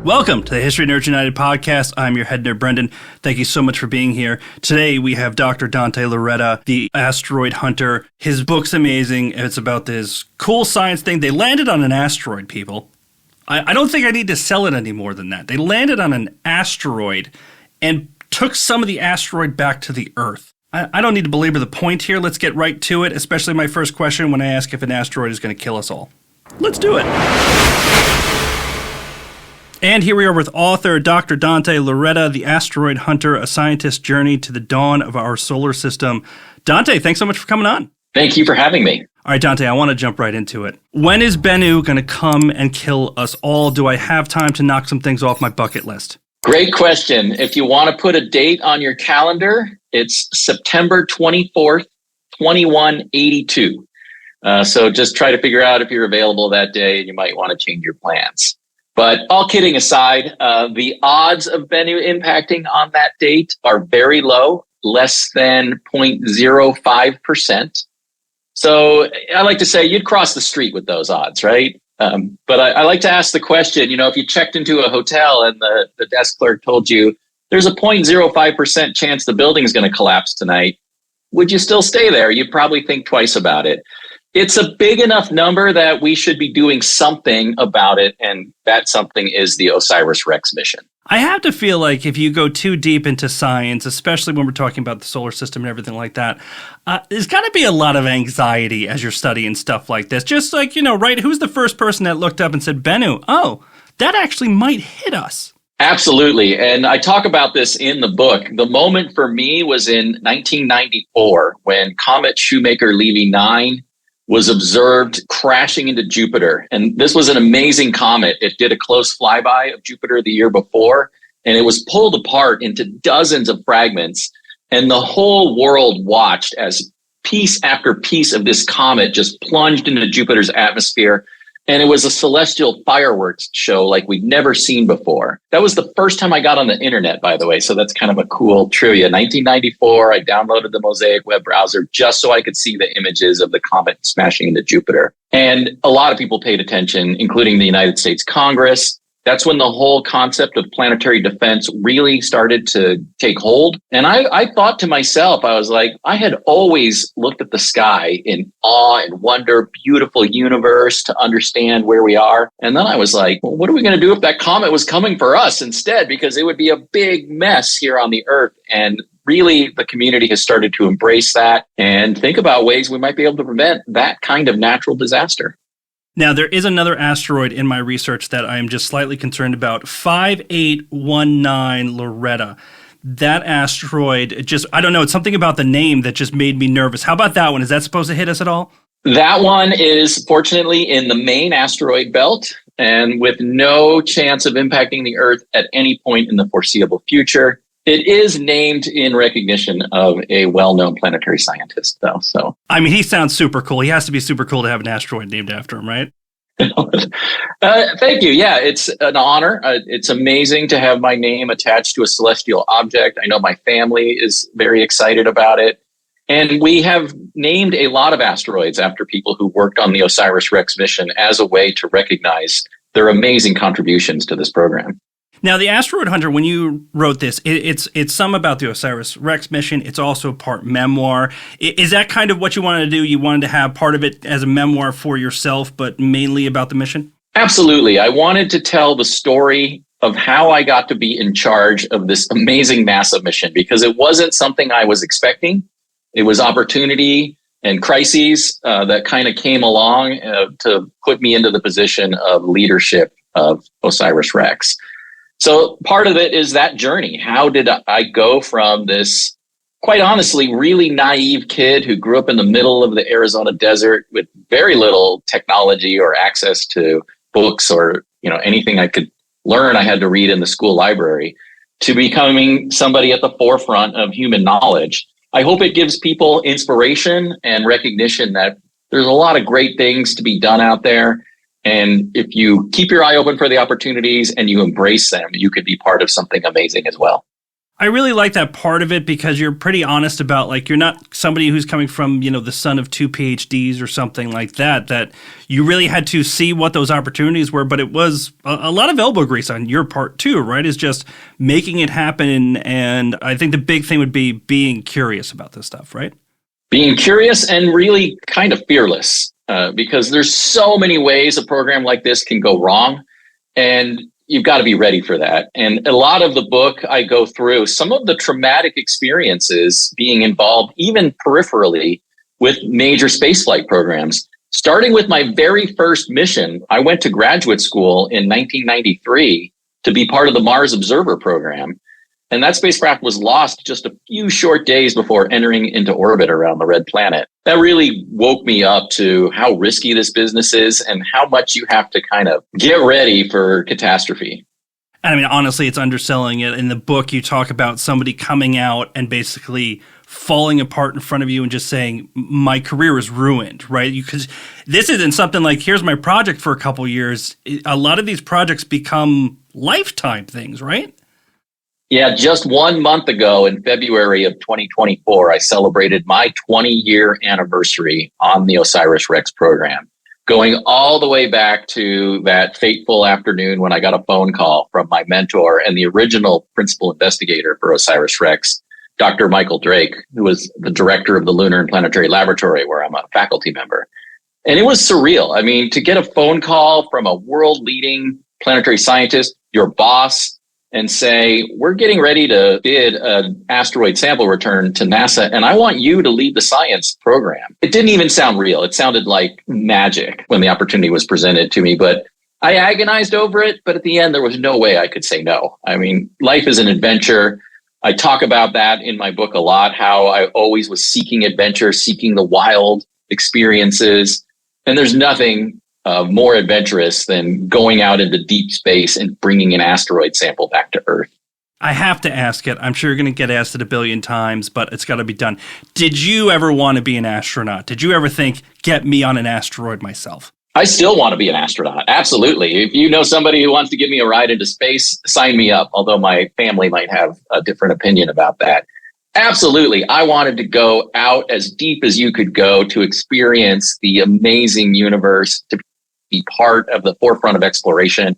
Welcome to the History Nerds United podcast. I'm your head nerd, Brendan. Thank you so much for being here. Today we have Dr. Dante Lauretta, the asteroid hunter. His book's amazing. It's about this cool science thing. They landed on an asteroid, people. I don't think I need to sell it any more than that. They landed on an asteroid and took some of the asteroid back to the Earth. I don't need to belabor the point here. Let's get right to it, especially my first question when I ask if an asteroid is going to kill us all. Let's do it. And here we are with author Dr. Dante Lauretta, the asteroid hunter, a scientist's journey to the dawn of our solar system. Dante, thanks so much for coming on. Thank you for having me. All right, Dante, I want to jump right into it. When is Bennu going to come and kill us all? Do I have time to knock some things off my bucket list? Great question. If you want to put a date on your calendar, it's September 24th, 2182. So just try to figure out if you're available that day, and you might want to change your plans. But all kidding aside, the odds of Bennu impacting on that date are very low, less than 0.05%. So I like to say you'd cross the street with those odds, right? But I like to ask the question, if you checked into a hotel and the desk clerk told you there's a 0.05% chance the building is going to collapse tonight, would you still stay there? You'd probably think twice about it. It's a big enough number that we should be doing something about it, and that something is the OSIRIS REx mission. I have to feel like if you go too deep into science, especially when we're talking about the solar system and everything like that, there's got to be a lot of anxiety as you're studying stuff like this. Just like, right, who's the first person that looked up and said, Bennu, oh, that actually might hit us? Absolutely. And I talk about this in the book. The moment for me was in 1994 when comet Shoemaker-Levy 9 was observed crashing into Jupiter. And this was an amazing comet. It did a close flyby of Jupiter the year before, and it was pulled apart into dozens of fragments. And the whole world watched as piece after piece of this comet just plunged into Jupiter's atmosphere. And it was a celestial fireworks show like we'd never seen before. That was the first time I got on the internet, by the way. So that's kind of a cool trivia. 1994, I downloaded the Mosaic web browser just so I could see the images of the comet smashing into Jupiter. And a lot of people paid attention, including the United States Congress. That's when the whole concept of planetary defense really started to take hold. And I thought to myself, I was like, I had always looked at the sky in awe and wonder, beautiful universe, to understand where we are. And then I was like, well, what are we going to do if that comet was coming for us instead? Because it would be a big mess here on the Earth. And really, the community has started to embrace that and think about ways we might be able to prevent that kind of natural disaster. Now, there is another asteroid in my research that I am just slightly concerned about, 5819 Loretta. That asteroid, I don't know, it's something about the name that just made me nervous. How about that one? Is that supposed to hit us at all? That one is fortunately in the main asteroid belt and with no chance of impacting the Earth at any point in the foreseeable future. It is named in recognition of a well-known planetary scientist, though. So, I mean, he sounds super cool. He has to be super cool to have an asteroid named after him, right? Thank you. Yeah, it's an honor. It's amazing to have my name attached to a celestial object. I know my family is very excited about it. And we have named a lot of asteroids after people who worked on the OSIRIS REx mission as a way to recognize their amazing contributions to this program. Now, the Asteroid Hunter, when you wrote this, it's some about the OSIRIS REx mission. It's also part memoir. Is that kind of what you wanted to do? You wanted to have part of it as a memoir for yourself, but mainly about the mission? Absolutely. I wanted to tell the story of how I got to be in charge of this amazing NASA mission, because it wasn't something I was expecting. It was opportunity and crises that kind of came along to put me into the position of leadership of OSIRIS REx. So part of it is that journey. How did I go from this, quite honestly, really naive kid who grew up in the middle of the Arizona desert with very little technology or access to books or anything I could learn I had to read in the school library, to becoming somebody at the forefront of human knowledge? I hope it gives people inspiration and recognition that there's a lot of great things to be done out there. And if you keep your eye open for the opportunities and you embrace them, you could be part of something amazing as well. I really like that part of it because you're pretty honest about, like, you're not somebody who's coming from, the son of 2 PhDs or something like that, that you really had to see what those opportunities were. But it was a lot of elbow grease on your part too, right? Is just making it happen. And I think the big thing would be being curious about this stuff, right? Being curious and really kind of fearless, because there's so many ways a program like this can go wrong. And you've got to be ready for that. And a lot of the book I go through some of the traumatic experiences being involved, even peripherally, with major spaceflight programs. Starting with my very first mission, I went to graduate school in 1993 to be part of the Mars Observer program. And that spacecraft was lost just a few short days before entering into orbit around the red planet. That really woke me up to how risky this business is and how much you have to kind of get ready for catastrophe. And I mean, honestly, it's underselling it. In the book, you talk about somebody coming out and basically falling apart in front of you and just saying, my career is ruined, right? Because this isn't something like, here's my project for a couple years. A lot of these projects become lifetime things, right? Yeah, just 1 month ago in February of 2024, I celebrated my 20-year anniversary on the OSIRIS REx program, going all the way back to that fateful afternoon when I got a phone call from my mentor and the original principal investigator for OSIRIS REx, Dr. Michael Drake, who was the director of the Lunar and Planetary Laboratory, where I'm a faculty member. And it was surreal. I mean, to get a phone call from a world-leading planetary scientist, your boss, and say, we're getting ready to bid an asteroid sample return to NASA, and I want you to lead the science program. It didn't even sound real. It sounded like magic when the opportunity was presented to me, but I agonized over it. But at the end, there was no way I could say no. I mean, life is an adventure. I talk about that in my book a lot, how I always was seeking adventure, seeking the wild experiences. And there's nothing more adventurous than going out into deep space and bringing an asteroid sample back to Earth. I have to ask it. I'm sure you're going to get asked it a billion times, but it's got to be done. Did you ever want to be an astronaut? Did you ever think, get me on an asteroid myself? I still want to be an astronaut. Absolutely. If you know somebody who wants to give me a ride into space, sign me up, although my family might have a different opinion about that. Absolutely. I wanted to go out as deep as you could go to experience the amazing universe, to be part of the forefront of exploration.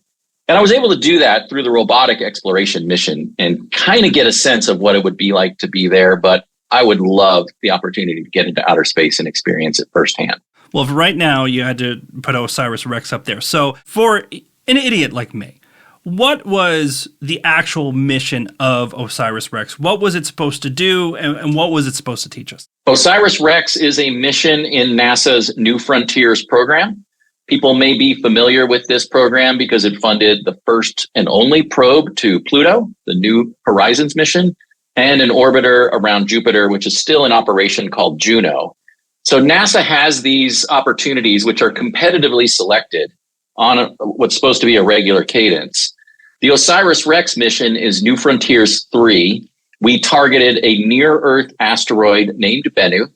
And I was able to do that through the robotic exploration mission and kind of get a sense of what it would be like to be there. But I would love the opportunity to get into outer space and experience it firsthand. Well, if right now you had to put OSIRIS REx up there. So for an idiot like me, what was the actual mission of OSIRIS REx? What was it supposed to do, and what was it supposed to teach us? OSIRIS REx is a mission in NASA's New Frontiers program. People may be familiar with this program because it funded the first and only probe to Pluto, the New Horizons mission, and an orbiter around Jupiter, which is still in operation, called Juno. So NASA has these opportunities which are competitively selected on what's supposed to be a regular cadence. The OSIRIS REx mission is New Frontiers 3. We targeted a near-Earth asteroid named Bennu,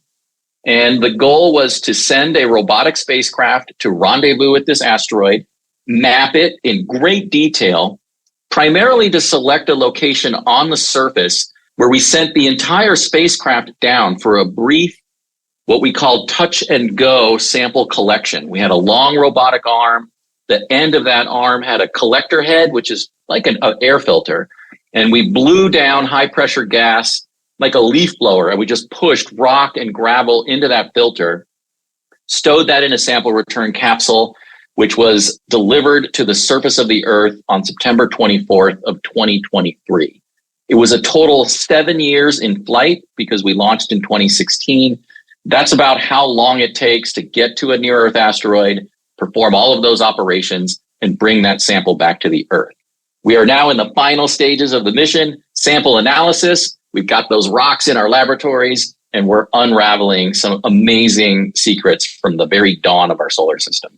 and the goal was to send a robotic spacecraft to rendezvous with this asteroid, map it in great detail, primarily to select a location on the surface where we sent the entire spacecraft down for a brief, what we called touch and go sample collection. We had a long robotic arm. The end of that arm had a collector head, which is like an air filter. And we blew down high pressure gas like a leaf blower. And we just pushed rock and gravel into that filter, stowed that in a sample return capsule, which was delivered to the surface of the Earth on September 24th of 2023. It was a total of 7 years in flight because we launched in 2016. That's about how long it takes to get to a near-Earth asteroid, perform all of those operations, and bring that sample back to the Earth. We are now in the final stages of the mission, sample analysis. We've got those rocks in our laboratories, and we're unraveling some amazing secrets from the very dawn of our solar system.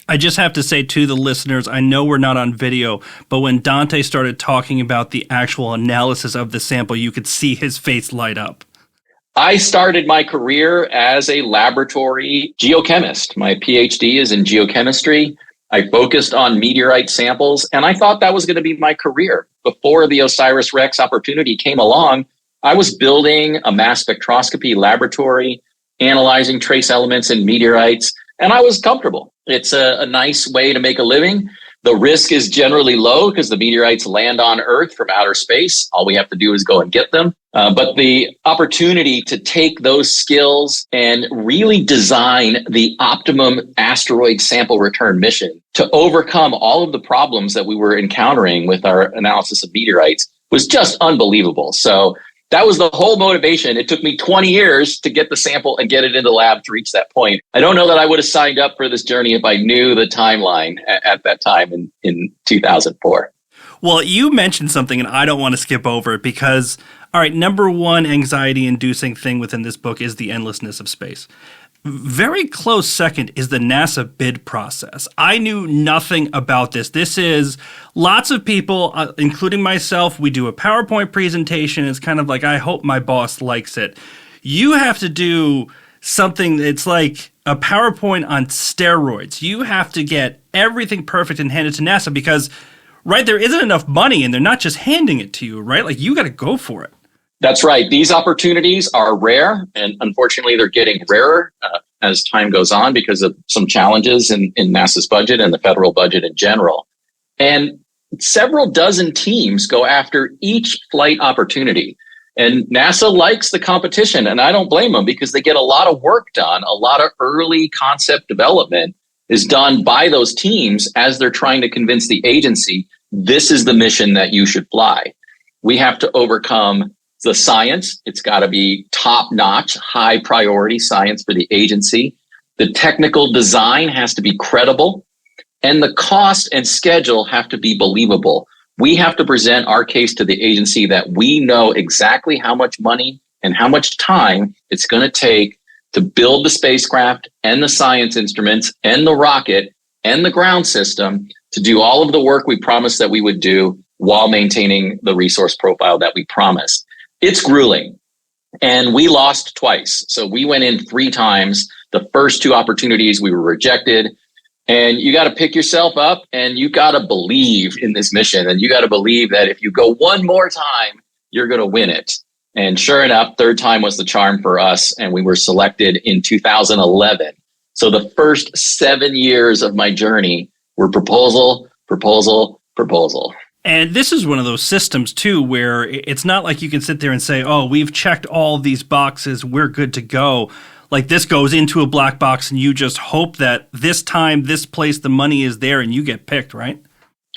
I just have to say to the listeners, I know we're not on video, but when Dante started talking about the actual analysis of the sample, you could see his face light up. I started my career as a laboratory geochemist. My PhD is in geochemistry. I focused on meteorite samples, and I thought that was going to be my career. Before the OSIRIS REx opportunity came along, I was building a mass spectroscopy laboratory, analyzing trace elements in meteorites, and I was comfortable. It's a nice way to make a living. The risk is generally low because the meteorites land on Earth from outer space. All we have to do is go and get them. But the opportunity to take those skills and really design the optimum asteroid sample return mission to overcome all of the problems that we were encountering with our analysis of meteorites was just unbelievable. So that was the whole motivation. It took me 20 years to get the sample and get it in the lab to reach that point. I don't know that I would have signed up for this journey if I knew the timeline at that time in 2004. Well, you mentioned something, and I don't want to skip over it because, all right, number one anxiety-inducing thing within this book is the endlessness of space. Very close second is the NASA bid process. I knew nothing about this. This is lots of people, including myself, we do a PowerPoint presentation. It's kind of like, I hope my boss likes it. You have to do something that's like a PowerPoint on steroids. You have to get everything perfect and hand it to NASA because, right, there isn't enough money and they're not just handing it to you, right? Like you got to go for it. That's right. These opportunities are rare, and unfortunately, they're getting rarer as time goes on because of some challenges in NASA's budget and the federal budget in general. And several dozen teams go after each flight opportunity. And NASA likes the competition, and I don't blame them because they get a lot of work done. A lot of early concept development is done by those teams as they're trying to convince the agency, this is the mission that you should fly. We have to overcome the science. It's got to be top-notch, high-priority science for the agency. The technical design has to be credible, and the cost and schedule have to be believable. We have to present our case to the agency that we know exactly how much money and how much time it's going to take to build the spacecraft and the science instruments and the rocket and the ground system to do all of the work we promised that we would do while maintaining the resource profile that we promised. It's grueling, and we lost twice. So we went in 3 times. The first 2 opportunities we were rejected, and you got to pick yourself up and you got to believe in this mission, and you got to believe that if you go one more time, you're going to win it. And sure enough, 3rd time was the charm for us, and we were selected in 2011. So the first 7 years of my journey were proposal, proposal, proposal. And this is one of those systems, too, where it's not like you can sit there and say, oh, we've checked all these boxes, we're good to go. Like this goes into a black box and you just hope that this time, this place, the money is there and you get picked, right?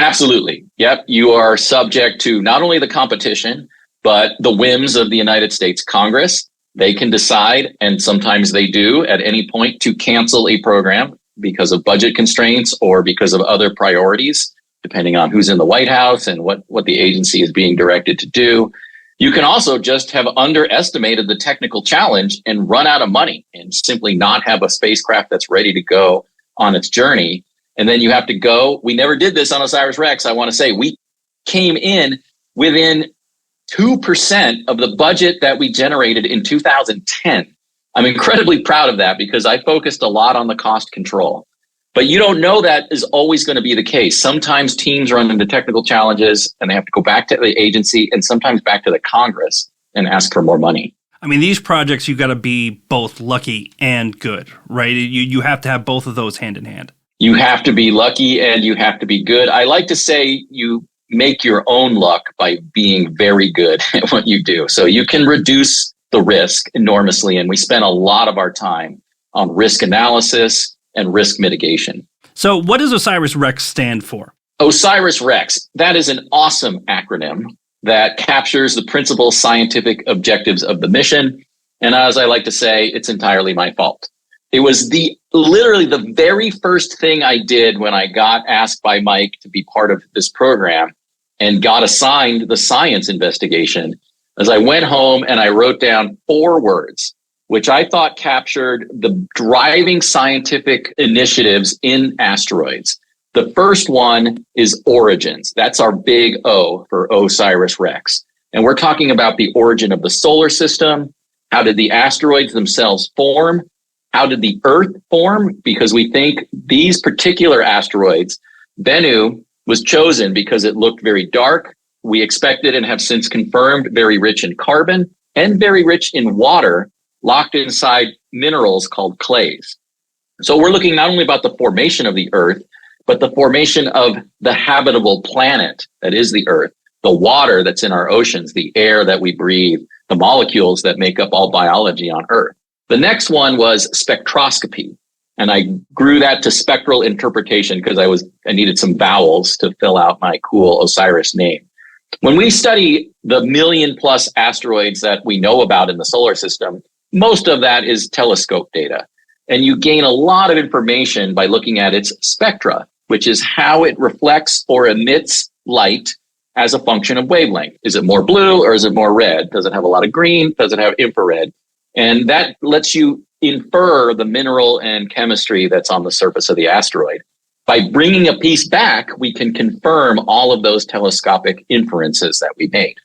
Absolutely. Yep. You are subject to not only the competition, but the whims of the United States Congress. They can decide, and sometimes they do at any point, to cancel a program because of budget constraints or because of other priorities, depending on who's in the White House and what the agency is being directed to do. You can also just have underestimated the technical challenge and run out of money and simply not have a spacecraft that's ready to go on its journey. And then you have to go. We never did this on OSIRIS REx. I want to say we came in within 2% of the budget that we generated in 2010. I'm incredibly proud of that because I focused a lot on the cost control. But you don't know that is always going to be the case. Sometimes teams run into technical challenges and they have to go back to the agency and sometimes back to the Congress and ask for more money. I mean, these projects, you got to be both lucky and good, right? You have to have both of those hand in hand. You have to be lucky and you have to be good. I like to say you make your own luck by being very good at what you do. So you can reduce the risk enormously. And we spend a lot of our time on risk analysis and risk mitigation. So what does OSIRIS REx stand for? OSIRIS REx, that is an awesome acronym that captures the principal scientific objectives of the mission. And as I like to say, it's entirely my fault. It was literally the very first thing I did when I got asked by Mike to be part of this program and got assigned the science investigation. As I went home and I wrote down 4 words, which I thought captured the driving scientific initiatives in asteroids. The first one is origins. That's our big O for OSIRIS REx. And we're talking about the origin of the solar system. How did the asteroids themselves form? how did the Earth form? Because we think these particular asteroids, Bennu was chosen because it looked very dark. We expected and have since confirmed very rich in carbon and very rich in water locked inside minerals called clays. So we're looking not only about the formation of the Earth, but the formation of the habitable planet that is the Earth, the water that's in our oceans, the air that we breathe, the molecules that make up all biology on Earth. The next one was spectroscopy. And I grew that to spectral interpretation because I needed some vowels to fill out my cool OSIRIS name. When we study the 1 million plus asteroids that we know about in the solar system, most of that is telescope data. And you gain a lot of information by looking at its spectra, which is how it reflects or emits light as a function of wavelength. Is it more blue or is it more red? Does it have a lot of green? Does it have infrared? And that lets you infer the mineral and chemistry that's on the surface of the asteroid. By bringing a piece back, we can confirm all of those telescopic inferences that we made.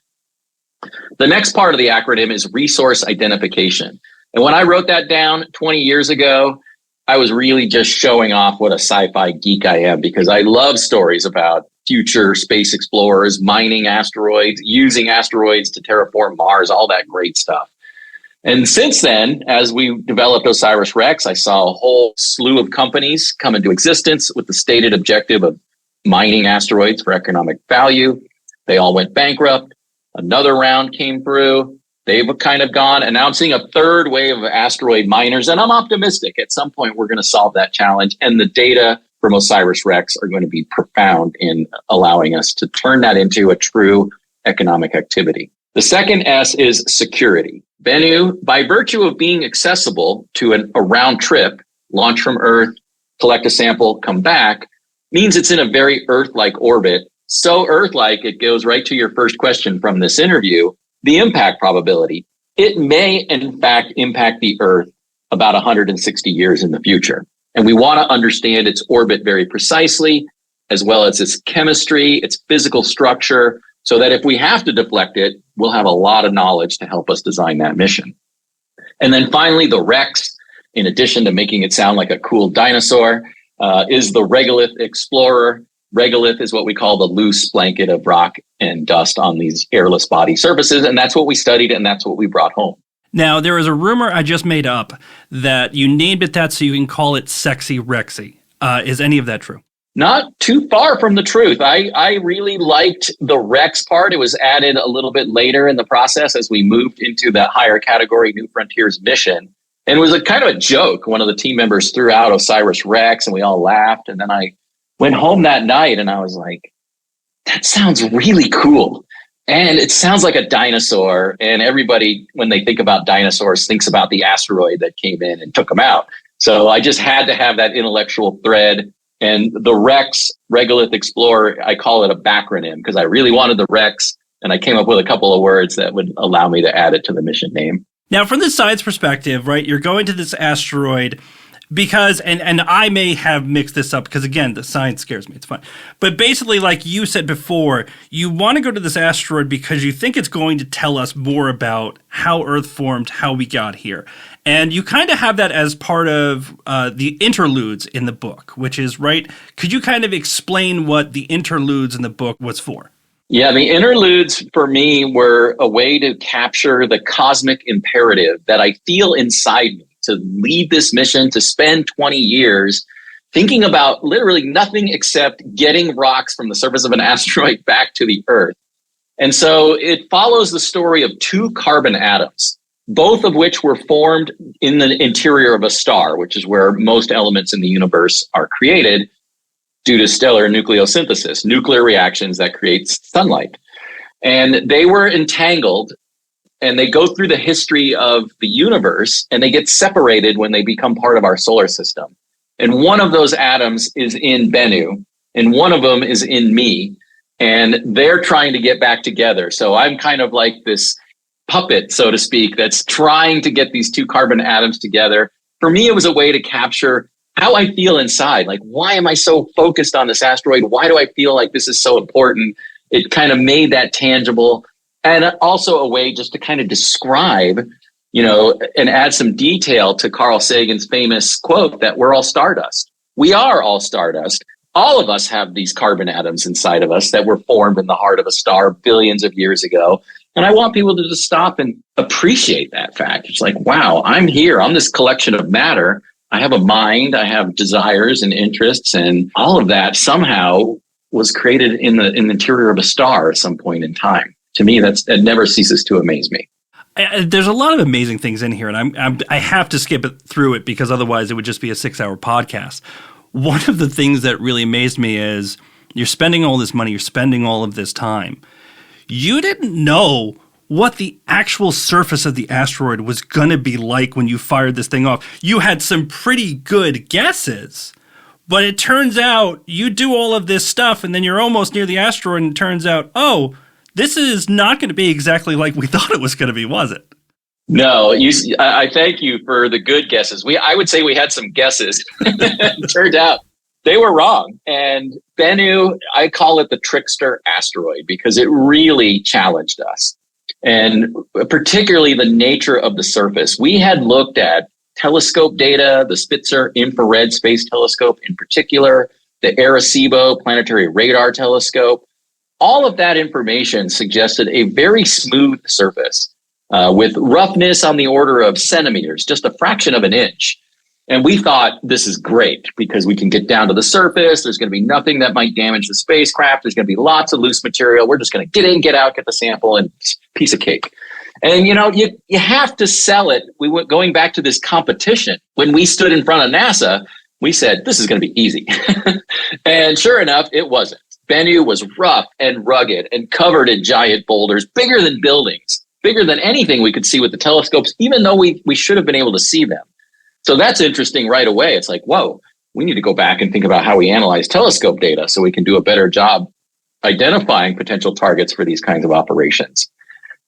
The next part of the acronym is resource identification. And when I wrote that down 20 years ago, I was really just showing off what a sci-fi geek I am, because I love stories about future space explorers, mining asteroids, using asteroids to terraform Mars, all that great stuff. And since then, as we developed OSIRIS REx, I saw a whole slew of companies come into existence with the stated objective of mining asteroids for economic value. They all went bankrupt. Another round came through. They've kind of gone, announcing a third wave of asteroid miners. And I'm optimistic at some point we're going to solve that challenge. And the data from OSIRIS REx are going to be profound in allowing us to turn that into a true economic activity. The second S is security. Bennu, by virtue of being accessible to a round trip, launch from Earth, collect a sample, come back, means it's in a very Earth-like orbit. So Earth-like, it goes right to your first question from this interview, the impact probability. It may, in fact, impact the Earth about 160 years in the future. And we want to understand its orbit very precisely, as well as its chemistry, its physical structure, so that if we have to deflect it, we'll have a lot of knowledge to help us design that mission. And then finally, the Rex, in addition to making it sound like a cool dinosaur, is the Regolith Explorer. Regolith is what we call the loose blanket of rock and dust on these airless body surfaces. And that's what we studied, and that's what we brought home. Now, there is a rumor I just made up that you named it that so you can call it Sexy Rexy. Is any of that true? Not too far from the truth. I really liked the Rex part. It was added a little bit later in the process as we moved into the higher category New Frontiers mission. And it was a kind of a joke. One of the team members threw out OSIRIS REx and we all laughed. And then I went home that night and I was like, that sounds really cool. And it sounds like a dinosaur. And everybody, when they think about dinosaurs, thinks about the asteroid that came in and took them out. So I just had to have that intellectual thread. And the Rex, Regolith Explorer, I call it a backronym because I really wanted the Rex, and I came up with a couple of words that would allow me to add it to the mission name. Now, from the science perspective, right, you're going to this asteroid because, and I may have mixed this up because, again, the science scares me. It's fun. But basically, like you said before, you want to go to this asteroid because you think it's going to tell us more about how Earth formed, how we got here. And you kind of have that as part of the interludes in the book, which is, right, could you kind of explain what the interludes in the book was for? Yeah, the interludes for me were a way to capture the cosmic imperative that I feel inside me to lead this mission, to spend 20 years thinking about literally nothing except getting rocks from the surface of an asteroid back to the Earth. And so it follows the story of two carbon atoms, both of which were formed in the interior of a star, which is where most elements in the universe are created due to stellar nucleosynthesis, nuclear reactions that create sunlight. And they were entangled, and they go through the history of the universe, and they get separated when they become part of our solar system. And one of those atoms is in Bennu, and one of them is in me, and they're trying to get back together. So I'm kind of like this puppet, so to speak, that's trying to get these two carbon atoms together. For me, it was a way to capture how I feel inside. Like, why am I so focused on this asteroid? Why do I feel like this is so important? It kind of made that tangible. And also a way just to kind of describe and add some detail to Carl Sagan's famous quote that we're all stardust. We are all stardust. All of us have these carbon atoms inside of us that were formed in the heart of a star billions of years ago. And I want people to just stop and appreciate that fact. It's like, wow, I'm here. I'm this collection of matter. I have a mind. I have desires and interests, and all of that somehow was created in the interior of a star at some point in time. To me, that never ceases to amaze me. There's a lot of amazing things in here, and I have to skip through it because otherwise it would just be a 6-hour podcast. One of the things that really amazed me is you're spending all this money, you're spending all of this time. You didn't know what the actual surface of the asteroid was going to be like when you fired this thing off. You had some pretty good guesses, but it turns out you do all of this stuff and then you're almost near the asteroid and it turns out, oh, this is not going to be exactly like we thought it was going to be, was it? No, I thank you for the good guesses. I would say we had some guesses. It turned out they were wrong. And Bennu, I call it the trickster asteroid because it really challenged us. And particularly the nature of the surface. We had looked at telescope data, the Spitzer infrared space telescope in particular, the Arecibo planetary radar telescope. All of that information suggested a very smooth surface with roughness on the order of centimeters, just a fraction of an inch. And we thought this is great because we can get down to the surface. There's going to be nothing that might damage the spacecraft. There's going to be lots of loose material. We're just going to get in, get out, get the sample, and piece of cake. And, you have to sell it. We went going back to this competition. When we stood in front of NASA, we said, this is going to be easy. And sure enough, it wasn't. Bennu was rough and rugged and covered in giant boulders, bigger than buildings, bigger than anything we could see with the telescopes, even though we should have been able to see them. So that's interesting right away. It's like, whoa, we need to go back and think about how we analyze telescope data so we can do a better job identifying potential targets for these kinds of operations.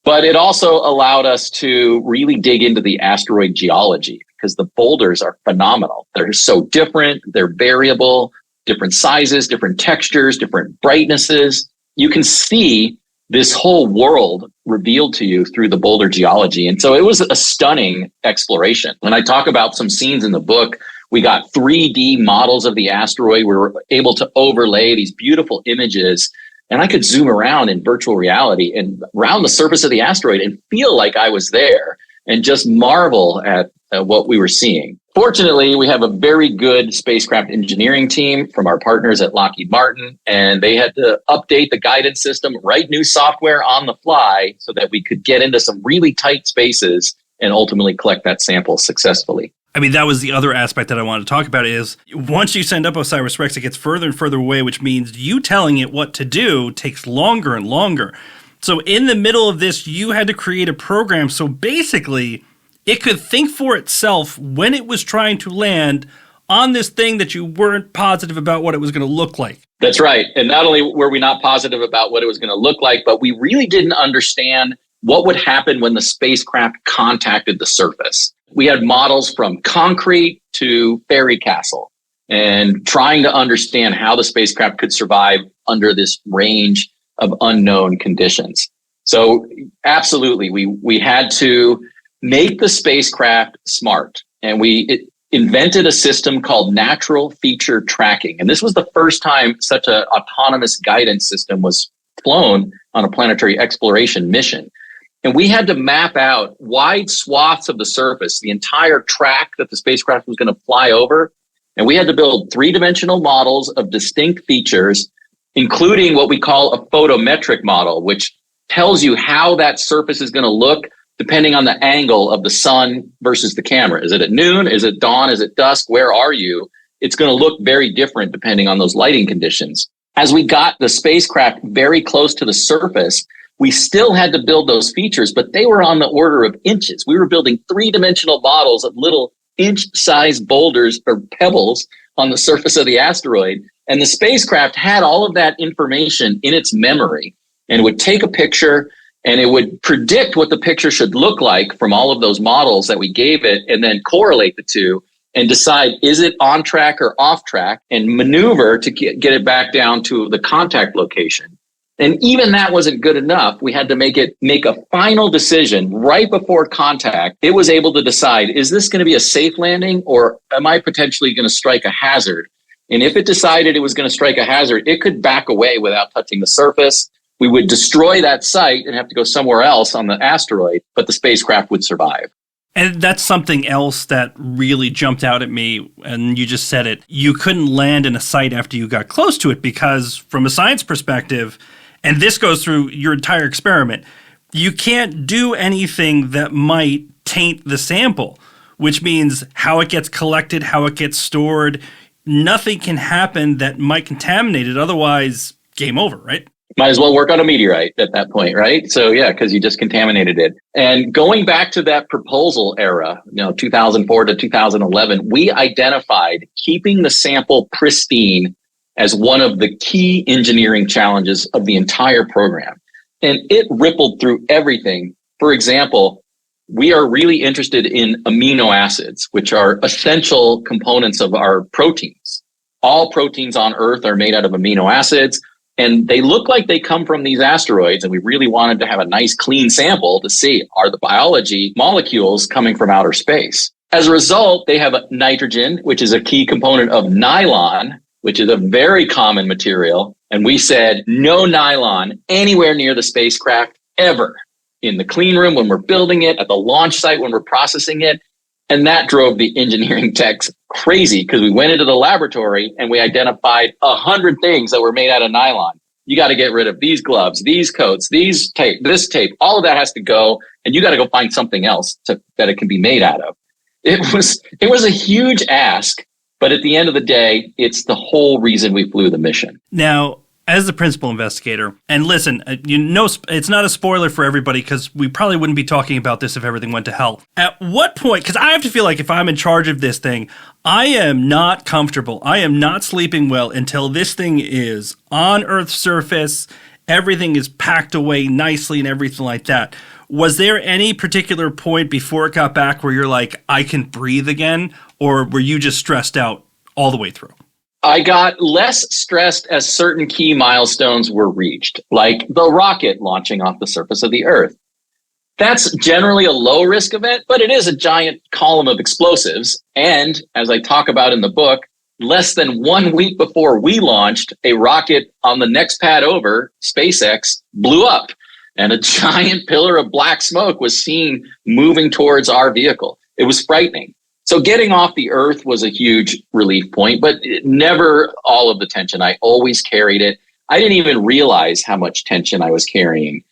But it also allowed us to really dig into the asteroid geology because the boulders are phenomenal. They're so different, they're variable, different sizes, different textures, different brightnesses. You can see this whole world revealed to you through the boulder geology. And so it was a stunning exploration. When I talk about some scenes in the book, we got 3D models of the asteroid. We were able to overlay these beautiful images. And I could zoom around in virtual reality and around the surface of the asteroid and feel like I was there and just marvel at what we were seeing. Fortunately, we have a very good spacecraft engineering team from our partners at Lockheed Martin, and they had to update the guidance system, write new software on the fly so that we could get into some really tight spaces and ultimately collect that sample successfully. I mean, that was the other aspect that I wanted to talk about is once you send up OSIRIS REx, it gets further and further away, which means you telling it what to do takes longer and longer. So in the middle of this, you had to create a program. So basically, it could think for itself when it was trying to land on this thing that you weren't positive about what it was going to look like. That's right. And not only were we not positive about what it was going to look like, but we really didn't understand what would happen when the spacecraft contacted the surface. We had models from concrete to fairy castle and trying to understand how the spacecraft could survive under this range of unknown conditions. So absolutely, we had to make the spacecraft smart. And we invented a system called natural feature tracking. And this was the first time such an autonomous guidance system was flown on a planetary exploration mission. And we had to map out wide swaths of the surface, the entire track that the spacecraft was going to fly over. And we had to build three-dimensional models of distinct features, including what we call a photometric model, which tells you how that surface is going to look depending on the angle of the sun versus the camera. Is it at noon? Is it dawn? Is it dusk? Where are you? It's going to look very different depending on those lighting conditions. As we got the spacecraft very close to the surface, we still had to build those features, but they were on the order of inches. We were building three-dimensional models of little inch-sized boulders or pebbles on the surface of the asteroid. And the spacecraft had all of that information in its memory and would take a picture and it would predict what the picture should look like from all of those models that we gave it and then correlate the two and decide, is it on track or off track, and maneuver to get it back down to the contact location. And even that wasn't good enough. We had to make a final decision right before contact. It was able to decide, is this going to be a safe landing or am I potentially going to strike a hazard? And if it decided it was going to strike a hazard, it could back away without touching the surface. We would destroy that site and have to go somewhere else on the asteroid, but the spacecraft would survive. And that's something else that really jumped out at me, and you just said it. You couldn't land in a site after you got close to it because from a science perspective, and this goes through your entire experiment, you can't do anything that might taint the sample, which means how it gets collected, how it gets stored. Nothing can happen that might contaminate it. Otherwise, game over, right? Might as well work on a meteorite at that point, right? So yeah, because you just contaminated it. And going back to that proposal era, 2004 to 2011, we identified keeping the sample pristine as one of the key engineering challenges of the entire program. And it rippled through everything. For example, we are really interested in amino acids, which are essential components of our proteins. All proteins on Earth are made out of amino acids. And they look like they come from these asteroids, and we really wanted to have a nice clean sample to see, are the biology molecules coming from outer space? As a result, they have nitrogen, which is a key component of nylon, which is a very common material. And we said, no nylon anywhere near the spacecraft ever, in the clean room when we're building it, at the launch site when we're processing it. And that drove the engineering techs crazy because we went into the laboratory and we identified 100 things that were made out of nylon. You got to get rid of these gloves, these coats, this tape, all of that has to go. And you got to go find something else that it can be made out of. It was a huge ask, but at the end of the day, it's the whole reason we flew the mission. Now, as the principal investigator, and listen, it's not a spoiler for everybody because we probably wouldn't be talking about this if everything went to hell. At what point, because I have to feel like if I'm in charge of this thing, I am not comfortable. I am not sleeping well until this thing is on Earth's surface, everything is packed away nicely and everything like that. Was there any particular point before it got back where you're like, I can breathe again? Or were you just stressed out all the way through? I got less stressed as certain key milestones were reached, like the rocket launching off the surface of the Earth. That's generally a low risk event, but it is a giant column of explosives. And as I talk about in the book, less than 1 week before we launched, a rocket on the next pad over, SpaceX, blew up and a giant pillar of black smoke was seen moving towards our vehicle. It was frightening. So getting off the Earth was a huge relief point, but never all of the tension. I always carried it. I didn't even realize how much tension I was carrying.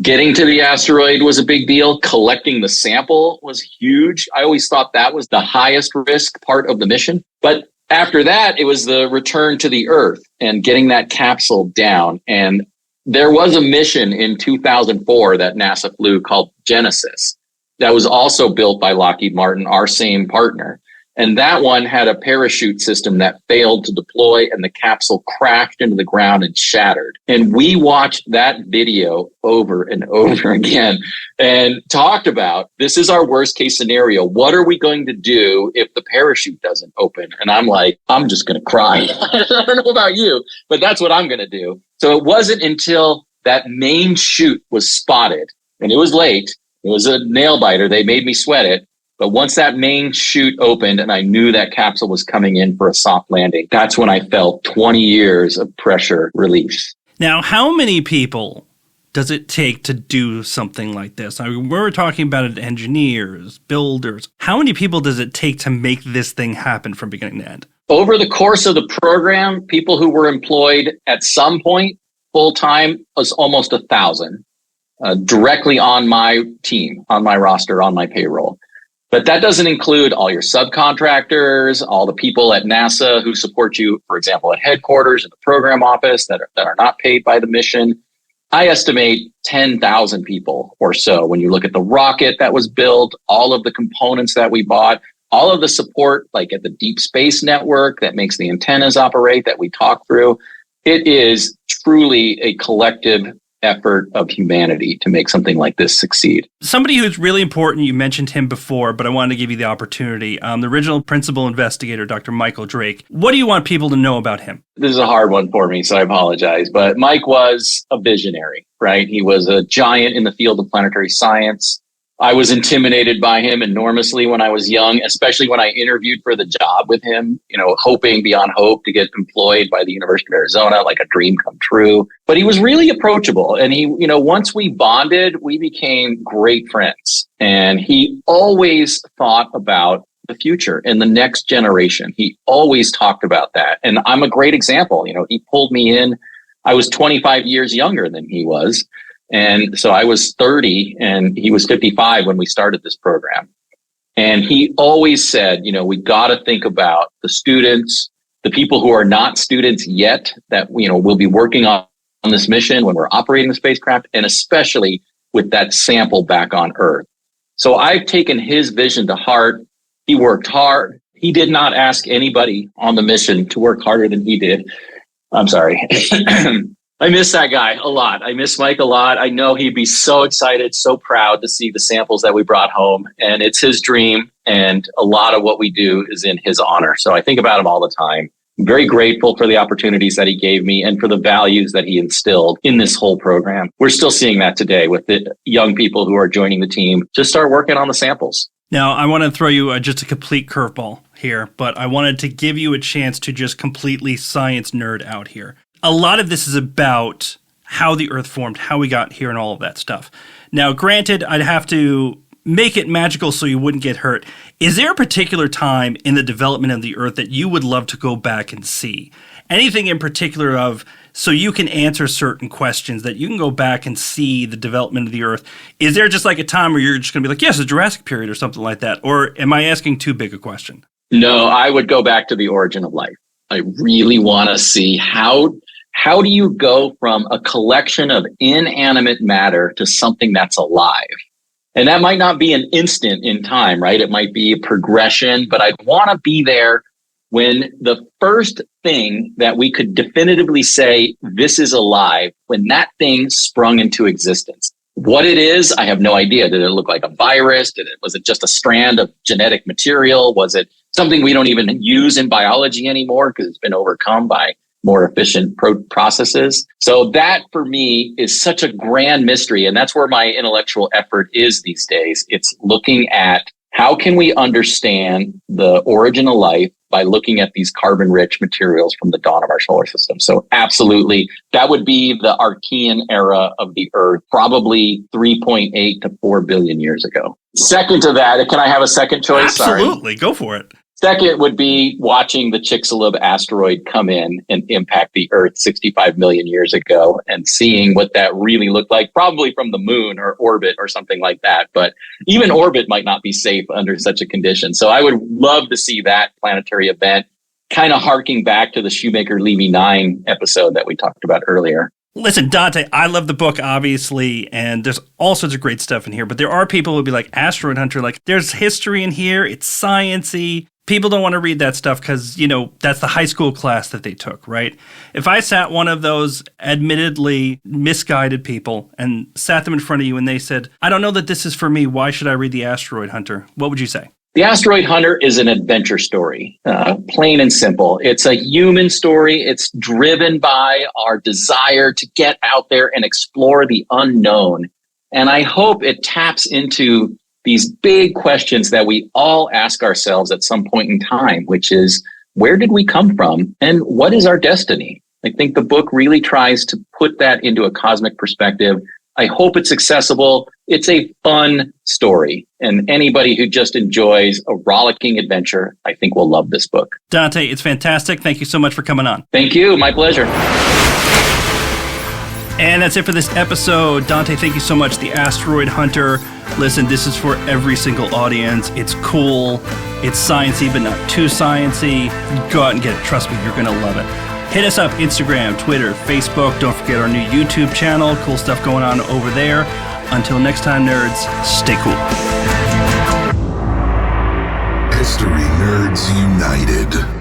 Getting to the asteroid was a big deal. Collecting the sample was huge. I always thought that was the highest risk part of the mission. But after that, it was the return to the Earth and getting that capsule down. And there was a mission in 2004 that NASA flew called Genesis. That was also built by Lockheed Martin, our same partner. And that one had a parachute system that failed to deploy and the capsule crashed into the ground and shattered. And we watched that video over and over again and talked about, this is our worst case scenario. What are we going to do if the parachute doesn't open? And I'm like, I'm just going to cry. I don't know about you, but that's what I'm going to do. So it wasn't until that main chute was spotted, and it was late. It was a nail biter. They made me sweat it. But once that main chute opened and I knew that capsule was coming in for a soft landing, that's when I felt 20 years of pressure release. Now, how many people does it take to do something like this? I mean, we're talking about engineers, builders. How many people does it take to make this thing happen from beginning to end? Over the course of the program, people who were employed at some point full-time was almost 1,000. Directly on my team, on my roster, on my payroll. But that doesn't include all your subcontractors, all the people at NASA who support you, for example, at headquarters in the program office that are not paid by the mission. I estimate 10,000 people or so when you look at the rocket that was built, all of the components that we bought, all of the support like at the Deep Space Network that makes the antennas operate that we talk through. It is truly a collective effort of humanity to make something like this succeed. Somebody who's really important, you mentioned him before, but I wanted to give you the opportunity. The original principal investigator, Dr. Michael Drake. What do you want people to know about him? This is a hard one for me, so I apologize. But Mike was a visionary, right? He was a giant in the field of planetary science. I was intimidated by him enormously when I was young, especially when I interviewed for the job with him, hoping beyond hope to get employed by the University of Arizona, like a dream come true. But he was really approachable. And he, once we bonded, we became great friends. And he always thought about the future and the next generation. He always talked about that. And I'm a great example. He pulled me in. I was 25 years younger than he was. And so I was 30 and he was 55 when we started this program. And he always said, we got to think about the students, the people who are not students yet that, will be working on this mission when we're operating the spacecraft, and especially with that sample back on Earth. So I've taken his vision to heart. He worked hard. He did not ask anybody on the mission to work harder than he did. I'm sorry. I miss that guy a lot. I miss Mike a lot. I know he'd be so excited, so proud to see the samples that we brought home. And it's his dream. And a lot of what we do is in his honor. So I think about him all the time. I'm very grateful for the opportunities that he gave me and for the values that he instilled in this whole program. We're still seeing that today with the young people who are joining the team to start working on the samples. Now, I want to throw you just a complete curveball here, but I wanted to give you a chance to just completely science nerd out here. A lot of this is about how the Earth formed, how we got here, and all of that stuff. Now, granted, I'd have to make it magical so you wouldn't get hurt. Is there a particular time in the development of the Earth that you would love to go back and see? Anything in particular so you can answer certain questions that you can go back and see the development of the Earth? Is there just like a time where you're just going to be like, yes, the Jurassic period or something like that? Or am I asking too big a question? No, I would go back to the origin of life. I really want to see how do you go from a collection of inanimate matter to something that's alive? And that might not be an instant in time, right? It might be a progression, but I'd want to be there when the first thing that we could definitively say, this is alive, when that thing sprung into existence. What it is, I have no idea. Did it look like a virus? Was it just a strand of genetic material? Was it something we don't even use in biology anymore because it's been overcome by more efficient processes? So that for me is such a grand mystery. And that's where my intellectual effort is these days. It's looking at how can we understand the origin of life by looking at these carbon-rich materials from the dawn of our solar system. So absolutely, that would be the Archean era of the Earth, probably 3.8 to 4 billion years ago. Second to that, can I have a second choice? Absolutely, go for it. Second would be watching the Chicxulub asteroid come in and impact the Earth 65 million years ago and seeing what that really looked like, probably from the moon or orbit or something like that. But even orbit might not be safe under such a condition. So I would love to see that planetary event, kind of harking back to the Shoemaker-Levy 9 episode that we talked about earlier. Listen, Dante, I love the book, obviously, and there's all sorts of great stuff in here. But there are people who'll be like, Asteroid Hunter, like, there's history in here. It's science-y. People don't want to read that stuff because, that's the high school class that they took, right? If I sat one of those admittedly misguided people and sat them in front of you and they said, I don't know that this is for me, why should I read The Asteroid Hunter? What would you say? The Asteroid Hunter is an adventure story, plain and simple. It's a human story. It's driven by our desire to get out there and explore the unknown. And I hope it taps into these big questions that we all ask ourselves at some point in time, which is, where did we come from and what is our destiny? I think the book really tries to put that into a cosmic perspective. I hope it's accessible. It's a fun story. And anybody who just enjoys a rollicking adventure, I think will love this book. Dante, it's fantastic. Thank you so much for coming on. Thank you. My pleasure. And that's it for this episode. Dante, thank you so much. The Asteroid Hunter. Listen, this is for every single audience. It's cool. It's sciencey, but not too sciencey. Go out and get it. Trust me, you're going to love it. Hit us up, Instagram, Twitter, Facebook. Don't forget our new YouTube channel. Cool stuff going on over there. Until next time, nerds, stay cool. History Nerds United.